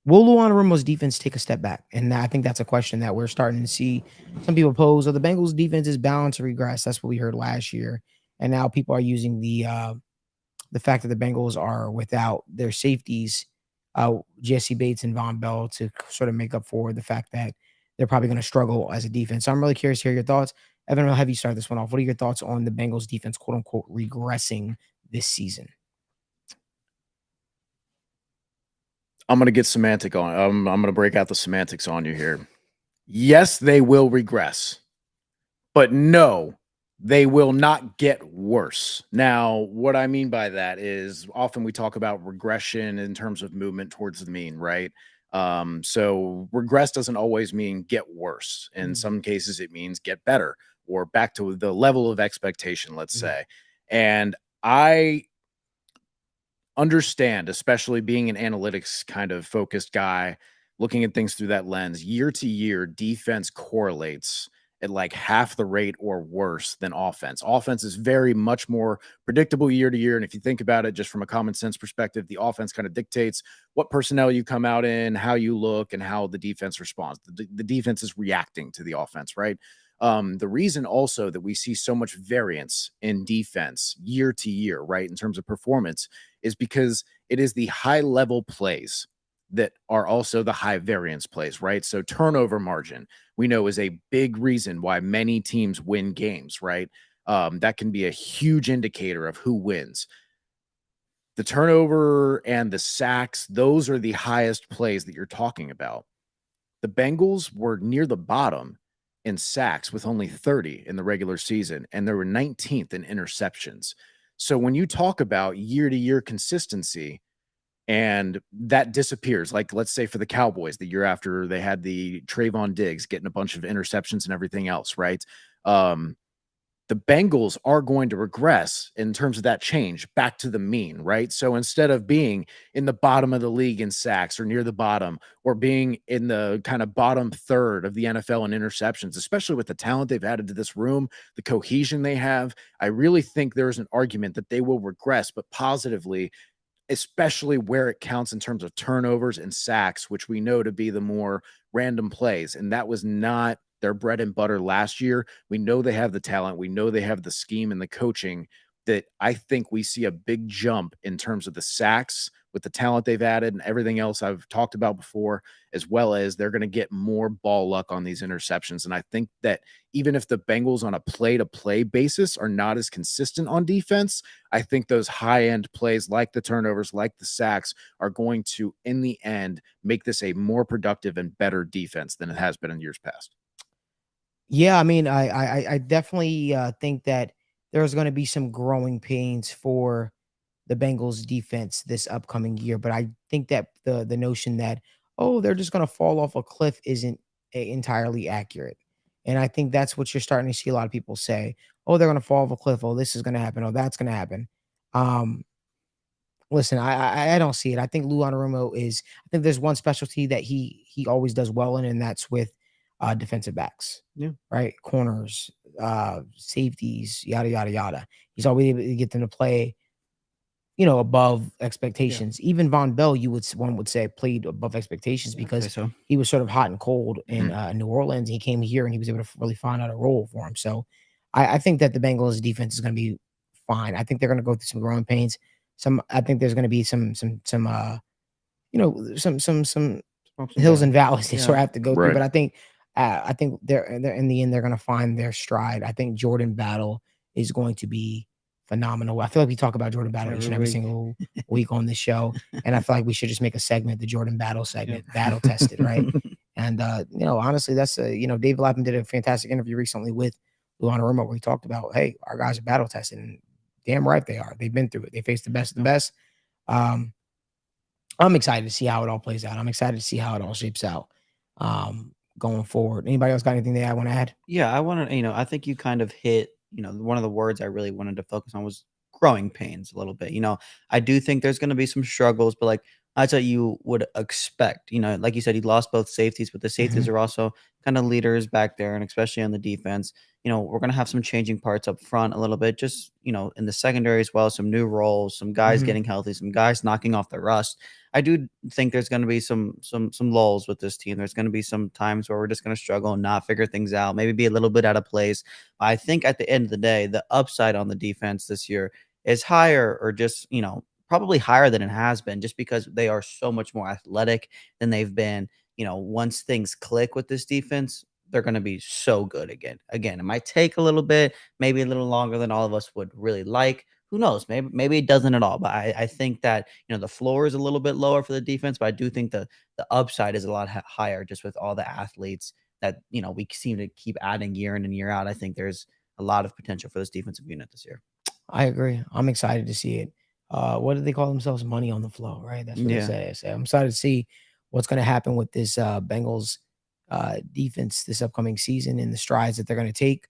will Lou Anarumo's defense take a step back? And I think that's a question that we're starting to see some people pose. Oh, the Bengals defense is bound to regress. That's what we heard last year. And now people are using the fact that the Bengals are without their safeties, Jesse Bates and Von Bell, to sort of make up for the fact that they're probably going to struggle as a defense. So I'm really curious to hear your thoughts. Evan, I'll have you start this one off. What are your thoughts on the Bengals defense, quote unquote, regressing this season? I'm going to get semantic on. I'm going to break out the semantics on you here. Yes, they will regress, but no, they will not get worse. Now, what I mean by that is often we talk about regression in terms of movement towards the mean, right? So regress doesn't always mean get worse. In some cases, it means get better or back to the level of expectation, let's say. And I understand, especially being an analytics kind of focused guy, looking at things through that lens, year to year, defense correlates at like half the rate or worse than offense. Offense is very much more predictable year to year. And if you think about it just from a common sense perspective, the offense kind of dictates what personnel you come out in, how you look, and how the defense responds. The defense is reacting to the offense, right? The reason also that we see so much variance in defense year to year, right, in terms of performance, is because it is the high level plays that are also the high variance plays, right? So turnover margin, we know, is a big reason why many teams win games, right? That can be a huge indicator of who wins. The turnover and the sacks, those are the highest plays that you're talking about. The Bengals were near the bottom in sacks with only 30 in the regular season, and they were 19th in interceptions. So when you talk about year-to-year consistency, and that disappears, like let's say for the Cowboys, the year after they had the Trayvon Diggs getting a bunch of interceptions and everything else, right? The Bengals are going to regress in terms of that change back to the mean, right? So instead of being in the bottom of the league in sacks or near the bottom, or being in the kind of bottom third of the NFL in interceptions, especially with the talent they've added to this room, the cohesion they have, I really think there's an argument that they will regress, but positively, especially where it counts in terms of turnovers and sacks, which we know to be the more random plays. And that was not their bread and butter last year. We know they have the talent. We know they have the scheme and the coaching, that I think we see a big jump in terms of the sacks with the talent they've added and everything else I've talked about before, as well as they're going to get more ball luck on these interceptions. And I think that even if the Bengals on a play-to-play basis are not as consistent on defense, I think those high-end plays like the turnovers, like the sacks, are going to, in the end, make this a more productive and better defense than it has been in years past. Yeah, I mean, I definitely think that there's going to be some growing pains for the Bengals defense this upcoming year, but I think that the notion that, oh, they're just going to fall off a cliff isn't entirely accurate. And I think that's what you're starting to see a lot of people say. Oh, they're going to fall off a cliff. Oh, this is going to happen. Oh, that's going to happen. Um, Listen, I don't see it. I think Lou Anarumo is. I think there's one specialty that he always does well in, and that's with defensive backs. Yeah. Right, corners, safeties, yada yada yada. He's always able to get them to play, above expectations. Even Von Bell, one would say, played above expectations because so. he was sort of hot and cold in New Orleans. He came here and he was able to really find out a role for him. So I think that the Bengals defense is going to be fine. I think they're going to go through some growing pains. I think there's going to be some hills and valleys they sort of have to go through. But I think they're in the end they're going to find their stride. I think Jordan Battle is going to be phenomenal. I feel like we talk about Jordan Battle each and every single week on this show, and I feel like we should just make a segment, the Jordan Battle segment, battle tested, right? And honestly, that's Dave Lapham did a fantastic interview recently with Lou Anarumo where he talked about, hey, our guys are battle tested, and damn right they are. They've been through it. They faced the best of the best. I'm excited to see how it all plays out. I'm excited to see how it all shapes out going forward. Anybody else got anything they want to add? Yeah, I want to, I think you kind of hit, one of the words I really wanted to focus on was growing pains a little bit. I do think there's going to be some struggles, but like that's what you would expect. Like you said, he lost both safeties, but the safeties are also kind of leaders back there, and especially on the defense. We're going to have some changing parts up front a little bit, just, in the secondary as well, some new roles, some guys getting healthy, some guys knocking off the rust. I do think there's going to be some lulls with this team. There's going to be some times where we're just going to struggle and not figure things out, maybe be a little bit out of place. I think at the end of the day, the upside on the defense this year is higher, or just, probably higher than it has been, just because they are so much more athletic than they've been. Once things click with this defense, they're going to be so good again. Again, it might take a little bit, maybe a little longer than all of us would really like. Who knows? Maybe it doesn't at all. But I think that the floor is a little bit lower for the defense, but I do think the upside is a lot higher, just with all the athletes that we seem to keep adding year in and year out. I think there's a lot of potential for this defensive unit this year. I agree. I'm excited to see it. What do they call themselves? Money on the flow, right? That's what they Yeah. say. I'm excited to see what's going to happen with this Bengals defense this upcoming season and the strides that they're going to take.